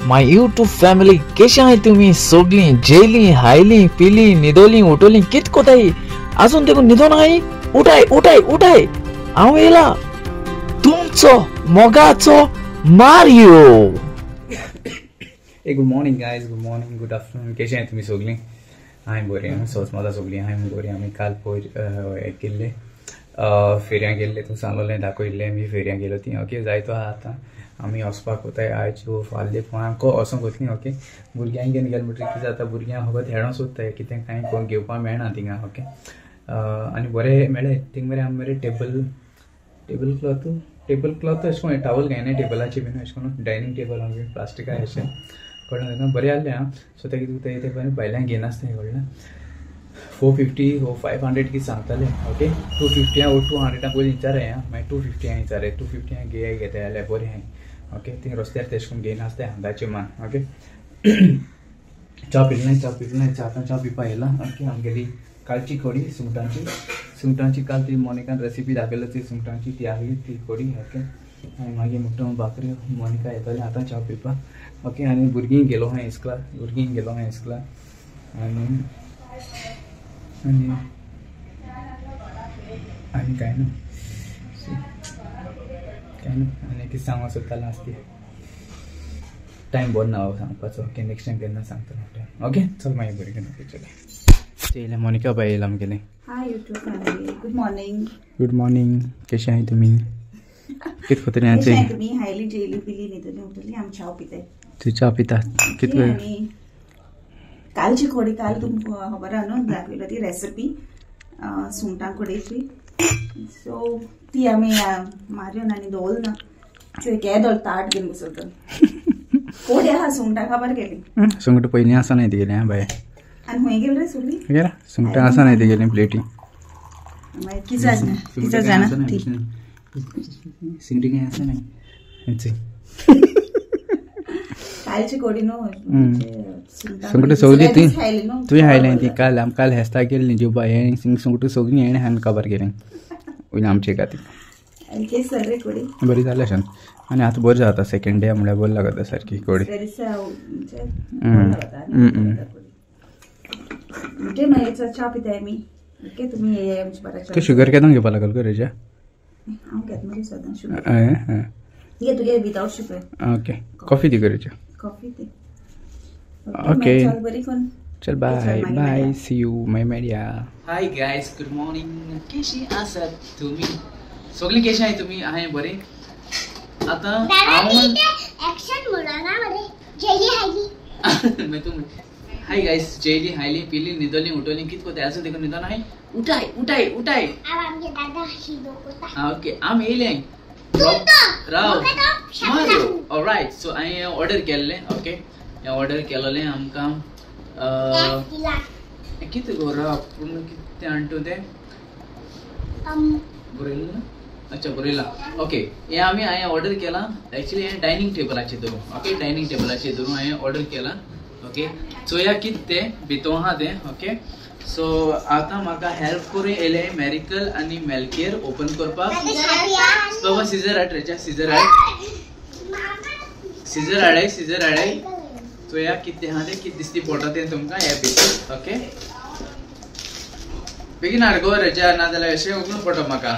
My YouTube family कशा आहे तुम्ही सगळी जेली हायली पिली निदोली उठोली कित कोताई अजून देखो निदो नाही उठाय उठाय उठाय हांव येला तुमचो मोगाचो Mario. Good morning guys, good morning, good afternoon, कशे आहे तुम्ही सगळी? हाय बरे, सोच मला सगळी हाय बरी। आम्ही काल गेल्ले फेऱ्या गेल्ले, तू सांगलें दाखयल्लें मी फेऱ्या गेलो ती। ओके जायतो आतां आमी वचपाक कोताय आयच्यो फाल्यां कोणाको वचोंक वतलीं। ओके भुरग्यांक घेवन गेले म्हणटकीर कितें जाता, भुरग्यांक फकत हेडों सोदताय, कितें कांय कोण घेवपाक मेळना थिंगा। ओके आनी बरें मेळ्ळे थिंग मरे आमी मरे टेबल क्लॉथ अशें कोण टावल घेयना टेबलाची बीन अशें कोन्न डायनींग टेबल आमी प्लास्टिका अशें कळना बरें जाल्लें आं। सो तें कितें ते बरें भायल्यान घेयना आसता कळना 450 हो 500 कितें सांगताले। ओके 250 हो 200 पयलीं विचाराय आं, मागीर 250 विचाराय 250 घेता जाल्यार बरें आहाय। ओके थिंग रस्त्यार तेशें कोन्न घेयना आसता अंदाचे मान। ओके च्या पिलें च्या पिवपा येयला। ओके आमगेली कालची कडी सुंगटांची काल ती मोनिकान रेसिपी दाखयली ती सुंगटांची, ती आहली ती कडी। ओके आनी मागीर मुट्टो भाकरी मोनिका येताली आतां च्या पिवपा। ओके आनी भुरगीं गेलो हांव इस्कला आनी काय ना आनी कितें सांगूंक सोदतालें आसती टायम बरो ना सांगपाचो। ओके नेक्स्ट टायम केन्ना सांगता। ओके चल मागीर भुरगीं चले मोनिका बाय येयला आमगेलें। Hi YouTube family, good morning. Good morning, कशें आहाय तुमी? कितें कोतरी आहाय तुमी? हायली जेली पिली न्हिदली उठली आमी च्या पिताय। तू च्या पिता कितें? आनी कालची खोडी काल तुमकां खबर आहा न्हू दाखयली ती रेसिपी सुंगटां कडेची। सो ती आमी मारयोन आनी दवरना केदोळ ताट घेवन बसयता कोडी आहा सुंगटां काबार गेली। सुंगटां पयलीं आसा नाय ती गेली बाय आनी खंय गेली रे सुरली गेला सुंगटां आसा नाय ती गेली प्लेटी मागीर कितें जाणा ती सिंगटी काय आसा नाय कालची कोडी न्हू सुंगटां सगळी तुवें हायलें ती काल हेस्ता गेली जेवपा हे सुंगटां सगळीं हेणें हाडून काबार केलें वयल्या आमचे खातीर। केस रे कोडी बरी जाली अशें आनी आतां बरी जाता सेकंड डे म्हळ्यार बरी लागता सारकी कोडी। म्हणजे मागीर च्या पिताय आमी। ओके तुमी आमचे बरें शुगर केन्ना घेवपा लागल गो रेजा? हांव घेता मरे सदां शुगर। ये तुगे विदाउट शुगर। ओके कॉफी दी गरजा कॉफी दी। ओके चल बरी कोण चल bye see you my media. Hi guys, good morning, कशी आसात तुम्ही सगळी? कशी आहे तुम्ही? आहे बरे? आता एक्शन बोलना मरे जेली हायली मैं तुम हाय गाइस जेली हायली पिली निदोली उठोली कित कोते असं देखो निदो नाही उठाय अब आमगे दादा हिदो कोता। ओके आम येले राव मारो ऑलराइट। सो आई ऑर्डर केले। ओके ऑर्डर केलोले आमकां कितें गो राव पूर्ण कितें आणतो ते गोरेला अच्छा गोरेला। ओके हे आमी हांवें ऑर्डर केला एक्चुअली हे डायनींग टेबलाचेर धरून। ओके डायनींग टेबलाचेर धरून हांवें ऑर्डर केला। ओके चोया कितें तें भितूं आहा तें। ओके सो आतां म्हाका हेल्प करूं येयले मेरिकल आनी मेलकेर ओपन करपाक। बाबा सिजर हाड रेजा, सिजर हाडाय चोया कितें आहा तें कितें दिसती पोटा तें तुमकां हे भितर। ओके बेगीन हाड गो रेजा नाजाल्यार अशें उगडून पडटा म्हाका।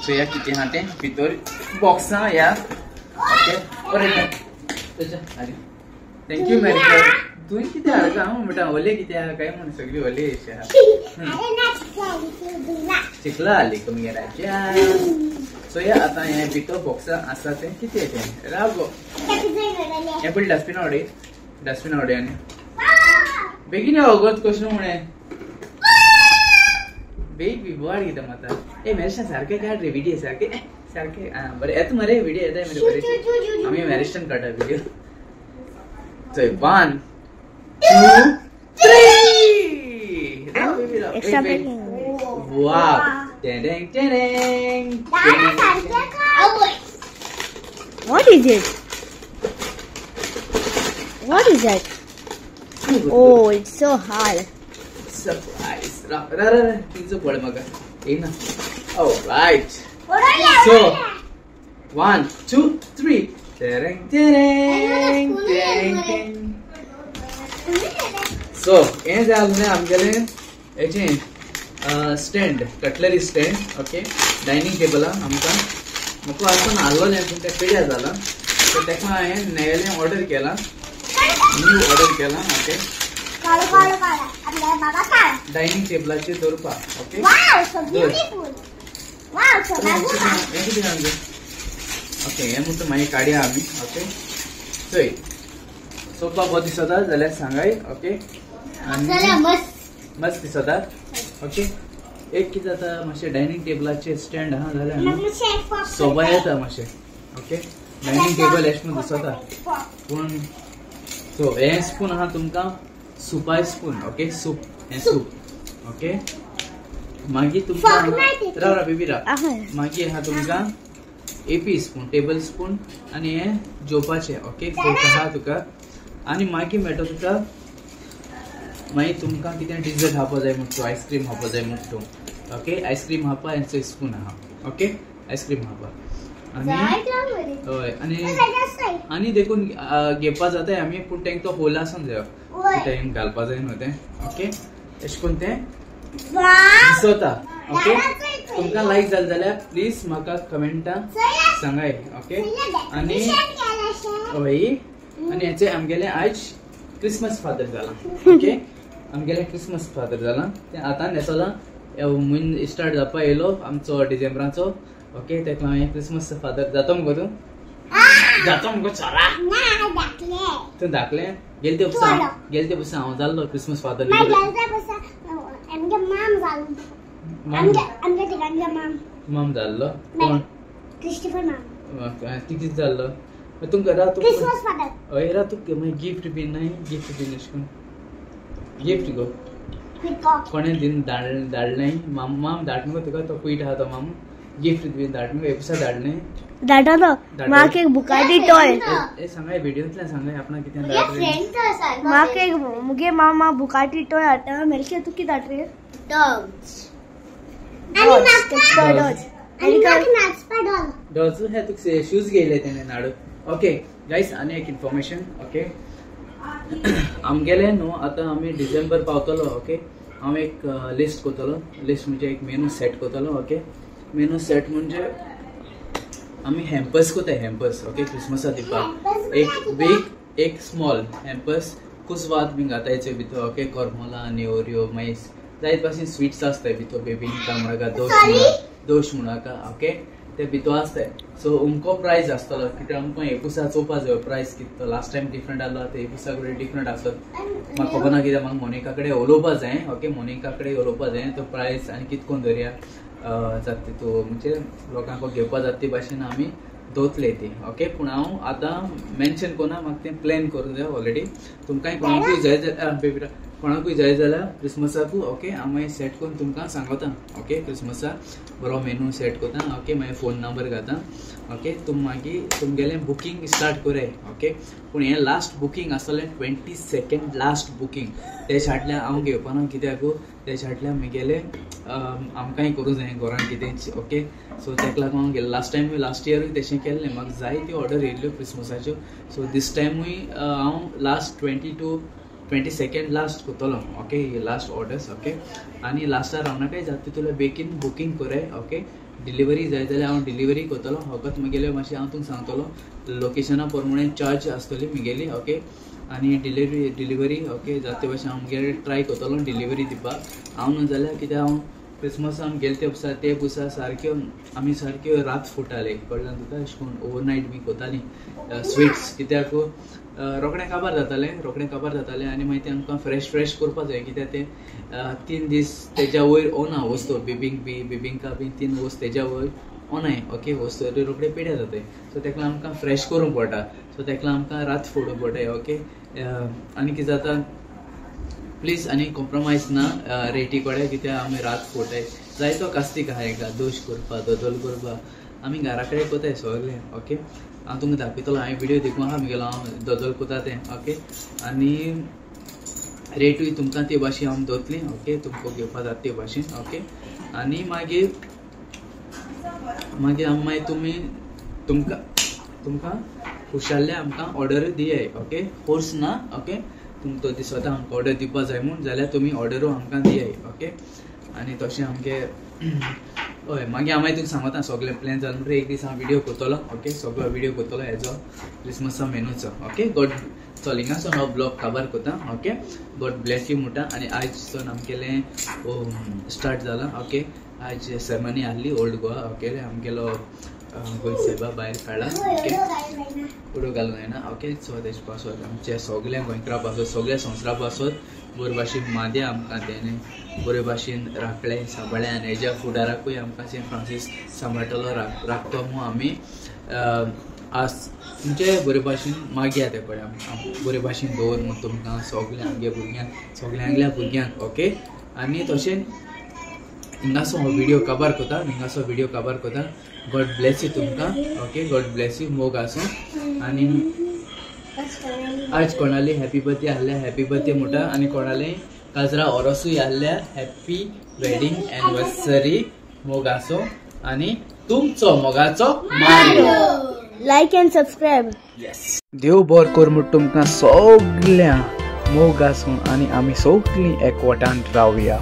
चोया कितें आहा तें भितर बॉक्सां ह्या। ओके थँक यू मेरिकल। तुवें कितें हाडला हांव म्हणटा ओले कितें आहा काय म्हण सगळी ओले अशें आहा चिकला हाडली कमी राजा। सो या आतां हें भितर बॉक्सां आसा तें कितें तें राव गो हें पळय डस्टबीन हाडय आनी बेगीन यो गो कशें म्हणे बेगी बोवाड कितें माता ए मेरेशन सारकें काड रे व्हिडियो सारकें बरें येता मरे व्हिडियो येता मरे बरें आमी मॅरेशन काडटा व्हिडियो। चल 1 2 3 वाव tang What is it? What is that? Oh, it's so hard. Surprise. Ra. Pizza pode maga. Ina. All right. So 1 2 3 tereng tereng tereng tereng. So हे जालें आमगेले हेचे stand cutlery stand okay dining table आमकां म्हाका आसून हाडलोलें पूण तें पिड्यार जालां सो तेका हांवें नेगेलें ऑर्डर केलां न्यू ऑर्डर केलां ओके डायनिंग टेबलाचेर दवरपाक ओके ओके हे म्हणटा मागीर काडया आमी ओके चोय सोफा बरो दिसता जाल्यार सांगाय ओके आनी मस्त दिसता ओके एक कितें जाता मातशें डायनिंग टेबलाचेर स्टँड आहा जाल्यार सोबा येता मातशें ओके डायनिंग टेबल एश म्हूण दिसता पूण सो हे स्पून आहा तुमकां सुपाय स्पून ओके सूप हे सूप ओके मागीर तुमकां राव बेबी राव मागीर आहा तुमकां एपी स्पून टेबल स्पून आनी हे जेवपाचें ओके फोक आहा तुका आनी मागीर मेळटा तुका मागीर तुमकां कितें डिजर्ट खावपा जाय म्हणटा आयस्क्रीम खावपा जाय म्हणटा ओके आयस्क्रीम खावपा हेंचो स्पून आहा ओके आयस्क्रीम खावपा आनी हय आनी देखून घेवपा जाताय आमी पूण तेंका तो होल आसूंक जायो कितें घालपा जाय न्हू तें ओके अशें करून तें दिसता ओके तुमकां लायक जालें जाल्यार प्लीज म्हाका कमेंटां सांगाय ओके आनी हय आनी हेचे आमगेलें आयज क्रिसमस फादर जाला ओके आमगेलें क्रिसमस फादर जाला तें आतां नेसोलां म्हयनो स्टार्ट जावपा येयलो आमचो डिसेंबराचो ओके तेका हांवें क्रिसमस फादर जातो मुगो तूं जातो मुगो चोरा तूं धाकलें गेल ते बस हांव जाल्लो क्रिसमस फादर माम जाल्लो कोण कितें जाल्लो तुमकां राव तूं हय राव तुका मागीर गिफ्ट बीन नाय गिफ्ट बीन अशें करून गिफ्ट गो कोणें दिन धाडलें माम धाडन गो तुका तो पयट आहा तो माम गिफ्ट बीन धाडन गो एपिसा धाडलें धाडलो म्हाका एक बुकाटी टॉय ए सांगाय व्हिडियोंतल्यान सांगाय आपणा कितें धाडलें म्हाका एक मुगे मामा बुकाटी टॉय हाडटा मेलके तूं कितें धाड रे डॉल्स हे तुका शूज घेयले तेणें नाडू ओके गायस आनी एक इन्फॉर्मेशन ओके आमगेले न्हू आतां आमी डिसेंबर पावतलो ओके हांव एक लिस्ट कोरतलो लिस्ट म्हणजे एक मेनू सेट कोरतलो ओके मेनू सेट म्हणजे आमी हॅम्पर्स कोताय हॅम्पर्स ओके क्रिसमसा दिवपाक एक बीग एक स्मॉल हॅम्पर्स कुसवात बीन घातायचे भितर ओके कोरमोला नेवऱ्यो मागीर जायत भाशेन स्वीट्स आसताय भितर बेबींका म्हणा दोश म्हणाका ओके ते भितर आसताय सो उमको प्रायस आसतलो कित्याक आमकां एकुसा चोवपा जायो प्रायस कितलो लास्ट टायम डिफरंट आहलो आतां एकुसा कडेन डिफरंट आसत म्हाका खबर ना कित्याक म्हाका मोनिका कडेन उलोवपा जाय ओके मोनिका कडेन उलोवपा जाय तो प्रायस आनी कितकोन धरया जाता तितू म्हणजे लोकांक घेवपा जाता ते भाशेन आमी दोतले ती ओके पूण हांव आतां मेन्शन कोना म्हाका तें प्लॅन करूंक जाय ऑलरेडी तुमकांय कोणाकूय जाय जाल्यार बेबी कोणाकूय जाय जाल्यार क्रिसमसाकू ओके हांव मागीर सेट करून तुमकां सांगता ओके क्रिसमसाक बरो मेनू सेट कोता ओके मागीर फोन नंबर घाता ओके तुम मागीर तुमगेलें बुकींग स्टार्ट कोराय ओके पूण हें लास्ट बुकींग आसतलें 22 लास्ट बुकींग तेच्या फाटल्यान हांव घेवपा ना कित्याक तेच्या फाटल्यान म्हगेलें आमकांय करूं जाय घरान कितें ओके सो तेका लागून हांव गेलो लास्ट इयरूय तशें केल्लें म्हाका जायत्यो ऑर्डर येयल्यो क्रिसमसाच्यो सो दीस टायमूय हांव लास्ट 22 लास्ट कोतलो ओके लास्ट ऑर्डर्स ओके आनी लास्टार रावनाकाय जाता तितून बेगीन बुकींग कोराय ओके डिलिव्हरी जाय जाल्यार हांव डिलिव्हरी कोतलो फकत म्हगेलें मातशें हांव तुमकां सांगतलो लोकेशना प्रमाणे चार्ज आसतली म्हगेली ओके आनी डिलिव्हरी ओके जाता ते भाशेन हांव म्हगेले ट्राय कोतलो डिलिव्हरी दिवपाक हांव न्हू जाल्यार कित्याक हांव क्रिसमसाक गेले ते बुसा सारक्यो आमी सारक्यो रात फुटाले कळ्ळें तुका अशें करून ओवरनायट बी कोतालीं स्वीट्स कित्याक रोखडें काबार जातालें आनी मागीर ते आमकां फ्रेश करपा जाय कित्याक ते 3 दीस तेज्या वयर ओना वस्तू बिबिंका बी 3 वस्त तेज्या वयर ओनाय ओके वस्तू रोखडे पिड्यार जाताय सो तेका आमकां फ्रेश करूंक पडटा सो तेका आमकां रात फोडूंक पडटाय ओके आनी कितें जाता प्लीज आनी कॉम्प्रोमायज ना रेटी कडेन कित्याक आमी रात फोडटाय जायतो कास्तीक आहा हेका दोश करपा दोदोल करपा आमी घरा कडेन कोताय सगळें ओके हांव तुमकां दाखयतलो हांवें व्हिडियो देखून आहा म्हगेलो हांव दोदोल कोता तें ओके आनी रेटूय तुमकां ते भाशेन हांव दोतली ओके तुमकां घेवपा जाता ते भाशेन ओके आनी मागीर तुमी तुमकां खुशाल्ले आमकां ऑर्डर दियाय. ओके, फोर्स ना. ओके, तुमचो दिसता आमकां ऑर्डर दिवपा जाय म्हूण जाल्यार तुमी ऑर्डरू आमकां दियाय. ओके, आनी तशें आमगे हय मागीर हांव तुका सांगता सगळे प्लॅन जाले म्हणटकीर एक दीस हांव व्हिडिओ करतलो. ओके, सगळो व्हिडिओ करतलो हेजो क्रिसमसा मेनूचो. ओके, गॉड चल हिंगासून हांव ब्लॉग काबार करता. ओके, गॉड ब्लेस यू म्हणटा. आनी आयजसून आमगेलें स्टार्ट जाला. ओके, आयज सेरेमनी आहली ओल्ड गोवा. ओके, आमगेलो गोंय सायबा भायर काडला. ओके, उडो घालूंक जायना. ओके, सो तेजे पासून आमचे सगळे गोंयकारा पासून सगळे संवसारा पासून बरे भाशेन माद्या आमकां तेणे बरे भाशेन राखलें सांबाळ्ळें आनी हेज्या फुडाराकूय आमकां सेंट फ्रांसीस सांबाळटलो राखतो म्हूण आमी आज तुमचे बरे भाशेन मागया ते पळय बरे भाशेन दवर म्हूण तुमकां सगळ्या आमगे भुरग्यांक सगळ्यांगल्या भुरग्यांक. ओके, आनी तशें हिंगासो हांव व्हिडिओ काबार करता. गॉड ब्लेस यू तुमकां. ओके, गॉड ब्लेस यू मोग आसूं. आनी आज कोणाली हॅपी बर्थडे आहल्या हॅपी बर्थडे म्हणटा आनी कोणाली काजरा ओरोसूय आहल्या हॅपी वेडिंग एनिवर्सरी मोग आसूं. आनी तुमचो मोगाचो मारियो लाइक एंड सब्सक्राइब. देव बरें कर म्हूण तुमकां सगळ्यांक मोग आसूं आनी आमी सगळीं एकवटान रावया.